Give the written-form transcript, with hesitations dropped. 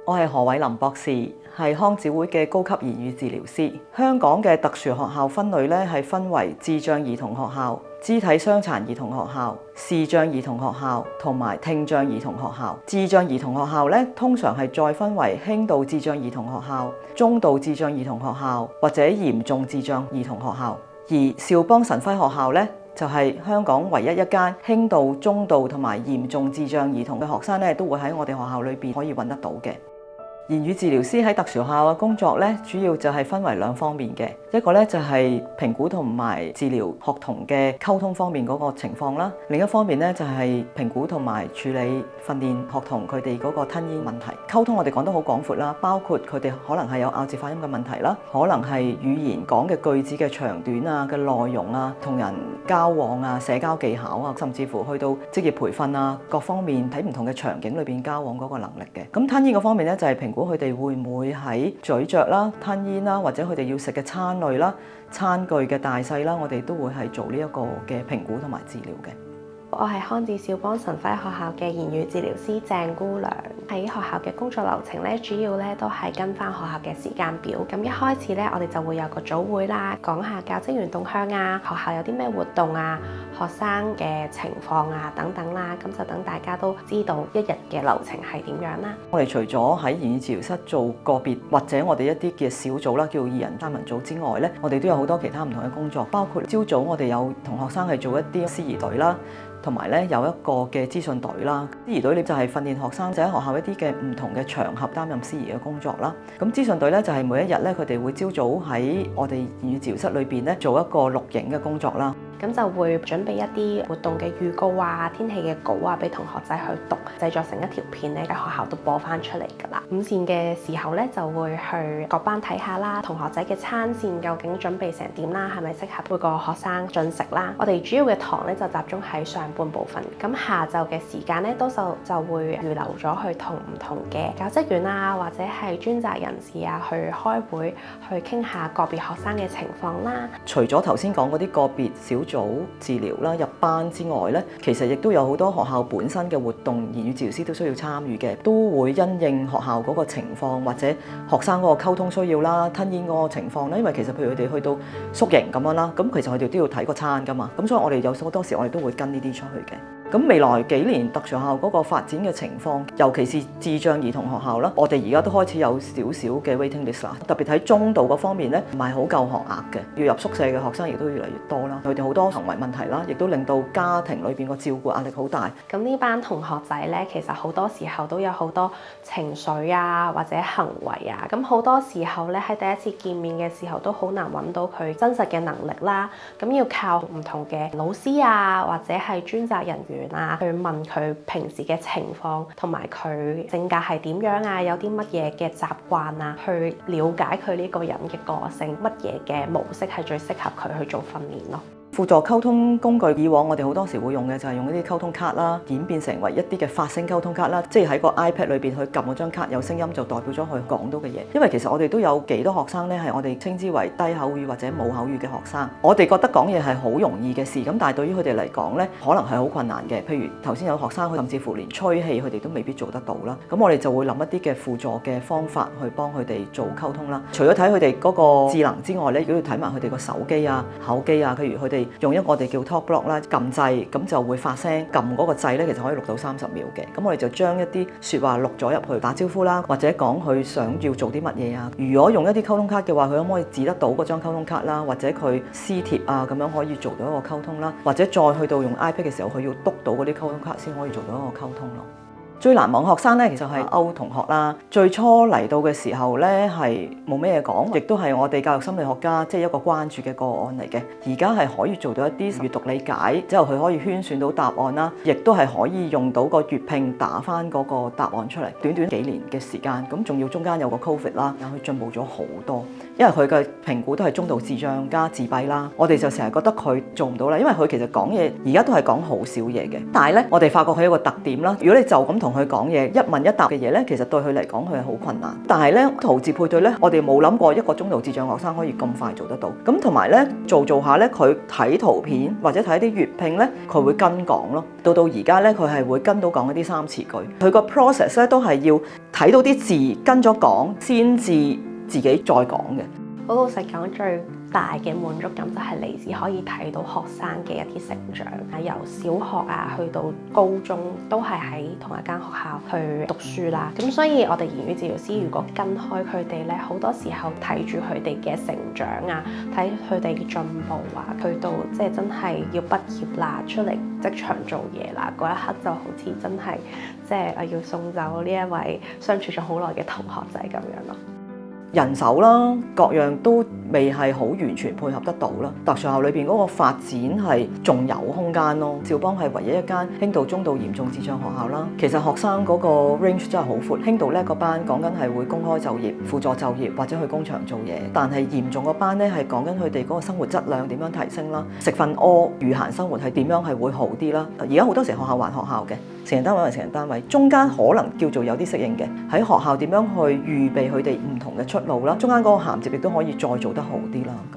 我係何偉林博士，係康智會嘅高級言語治療師。香港嘅特殊學校分類咧係分為智障兒童學校、肢體傷殘兒童學校、視障兒童學校同埋聽障兒童學校。智障兒童學校咧通常係再分為輕度智障兒童學校、中度智障兒童學校或者嚴重智障兒童學校。而兆邦神輝學校咧就係香港唯一一間輕度、中度同埋嚴重智障兒童嘅學生咧都會喺我哋學校裏邊可以揾得到嘅。言語治療師喺特殊學校嘅工作咧，主要就係分為兩方面嘅，一個咧就係評估同埋治療學童嘅溝通方面嗰個情況啦，另一方面咧就係評估同埋處理訓練學童佢哋嗰個吞嚥問題。溝通我哋講得好廣闊啦，包括佢哋可能係有咬字發音嘅問題啦，可能係語言講嘅句子嘅長短啊、嘅內容啊、同人交往啊、社交技巧啊，甚至乎去到職業培訓啊，各方面喺唔同嘅場景裏邊交往嗰個能力嘅。咁吞嚥嗰方面咧就係評估佢哋會唔會喺咀嚼啦、吞嚥啦，或者佢哋要食嘅餐類啦、餐具嘅大細啦，我哋都會係做呢一個嘅評估同埋治療嘅。我係康智兆邦神輝學校嘅言語治療師鄭姑娘。喺學校嘅工作流程咧，主要咧都係跟翻學校嘅時間表。咁一開始咧，我哋就會有個早會啦，講下教職員動向啊，學校有啲咩活動啊，學生嘅情況啊等等啦。咁就等大家都知道一日嘅流程係點樣啦。我哋除咗喺言語治療室做個別或者我哋一啲嘅小組啦，叫2人3文組之外咧，我哋都有好多其他唔同嘅工作，包括朝早我哋有同學生係做一啲司儀隊啦。同埋咧有一個嘅資訊隊啦，司儀隊咧就係訓練學生就喺學校一啲嘅唔同嘅場合擔任司儀嘅工作啦。咁資訊隊咧就係每一日咧佢哋會朝早喺我哋言語治療室裏邊咧做一個錄影嘅工作啦。咁就會準備一啲活動嘅預告啊、天氣嘅稿啊，俾同學仔去讀，製作成一條片咧喺學校都播翻出嚟㗎啦。午膳嘅時候咧就會去各班睇下啦，同學仔嘅餐膳究竟準備成點啦，係咪適合每個學生進食啦？我哋主要嘅堂咧就集中喺上半部分，咁下晝嘅時間咧就會預留咗去同唔同嘅教職員啊，或者係專責人士啊去開會，去傾下個別學生嘅情況啦。除咗頭先講嗰啲個別小組治療啦、入班之外咧，其實亦都有好多學校本身嘅活動，言語治療師都需要參與嘅，都會因應學校嗰個情況或者學生嗰個溝通需要啦、吞嚥嗰個情況咧。因為其實譬如佢哋去到宿營咁樣啦，咁其實佢哋都要睇個餐㗎嘛，咁所以我哋有好多時我哋都會跟呢啲出去嘅。咁未來幾年特殊學校嗰個發展嘅情況，尤其是智障兒童學校啦，我哋而家都開始有少少嘅 waiting list 啦。特別喺中度嗰方面咧，唔係好夠學額嘅，要入宿舍嘅學生亦都越嚟越多啦。佢哋好多行為問題啦，亦都令到家庭裏邊個照顧壓力好大。咁呢班同學仔咧，其實好多時候都有好多情緒啊，或者行為啊。咁好多時候咧，喺第一次見面嘅時候都好難揾到佢真實嘅能力啦。咁要靠唔同嘅老師啊，或者係專責人員去問佢平時嘅情況，同埋佢性格係點樣啊，有啲乜嘢嘅習慣啊，去了解佢呢個人嘅個性，乜嘢嘅模式係最適合佢去做訓練咯。輔助溝通工具，以往我哋好多時會用嘅就係用一啲溝通卡啦，演變成為一啲嘅發聲溝通卡啦，即係喺個 iPad 裏邊去撳嗰張卡有聲音就代表咗佢講到嘅嘢。因為其實我哋都有幾多學生咧係我哋稱之為低口語或者冇口語嘅學生，我哋覺得講嘢係好容易嘅事，咁但係對於佢哋嚟講咧，可能係好困難嘅。譬如頭先有學生甚至乎連吹氣佢哋都未必做得到啦，咁我哋就會諗一啲嘅輔助嘅方法去幫佢哋做溝通啦。除咗睇佢哋嗰個智能之外咧，如果要睇埋佢哋個手機啊、口機啊，譬如佢哋用一個我哋叫 talk block 啦，撳掣咁就會發聲，撳嗰個掣咧，其實可以錄到30秒嘅。咁我哋就將一啲説話錄咗入去打招呼啦，或者講佢想要做啲乜嘢啊。如果用一啲溝通卡嘅話，佢可唔可以指得到嗰張溝通卡啦，或者佢撕貼啊咁樣可以做到一個溝通啦，或者再去到用 iPad 嘅時候，佢要篤到嗰啲溝通卡先可以做到一個溝通咯。最難忘學生咧，其實係歐同學啦。最初嚟到嘅時候咧，係冇咩嘢講，亦都係我哋教育心理學家即係一個關注嘅個案嚟嘅。而家係可以做到一啲閱讀理解，之後佢可以圈選到答案啦，亦都係可以用到個粵拼打返嗰個答案出嚟。短短幾年嘅時間，咁仲要中間有個 Covid 啦，然後佢進步咗好多。因為佢嘅評估都係中度智障加自閉啦，我哋就成日覺得佢做唔到啦，因為佢其實講嘢而家都係講好少嘢嘅。但係咧，我哋發覺佢有個特點啦，如果你就咁同佢講嘢，一問一答嘅嘢咧，其實對佢嚟講佢係好困難。但係咧圖字配對咧，我哋冇諗過一個中度智障學生可以咁快做得到。咁同埋咧做下咧，佢睇圖片或者睇啲粵拼咧，佢會跟講咯。到而家咧，佢係會跟到講一啲三詞句。佢個 process 咧都係要睇到啲字跟咗講，先至自己再講嘅。好老實講，最大嘅滿足感就係嚟自可以睇到學生嘅一啲成長，由小學啊去到高中都係喺同一間學校去讀書啦。咁所以我哋言語治療師如果跟開佢哋咧，好多時候睇住佢哋嘅成長啊，睇佢哋嘅進步啊，去到即係真係要畢業啦，出嚟職場做嘢啦，嗰一刻就好似真係即係我要送走呢一位相處咗好耐嘅同學仔咁樣咯。人手啦，各樣都未係好完全配合得到啦。特殊學校裏邊嗰個發展係仲有空間咯。兆邦係唯一一間輕度、中度、嚴重智障學校啦。其實學生嗰個 range 真係好闊，輕度咧個班講緊係會公開就業、輔助就業或者去工場做嘢，但係嚴重個班咧係講緊佢哋嗰個生活質量點樣提升啦，食瞓屙、餘閒生活係點樣係會好啲啦。而家好多時學校還學校嘅，成人單位還成人單位，中間可能叫做有啲適應嘅，喺學校點樣去預備佢哋唔同嘅出路啦，中間嗰個銜接亦都可以再做得好啲啦。咁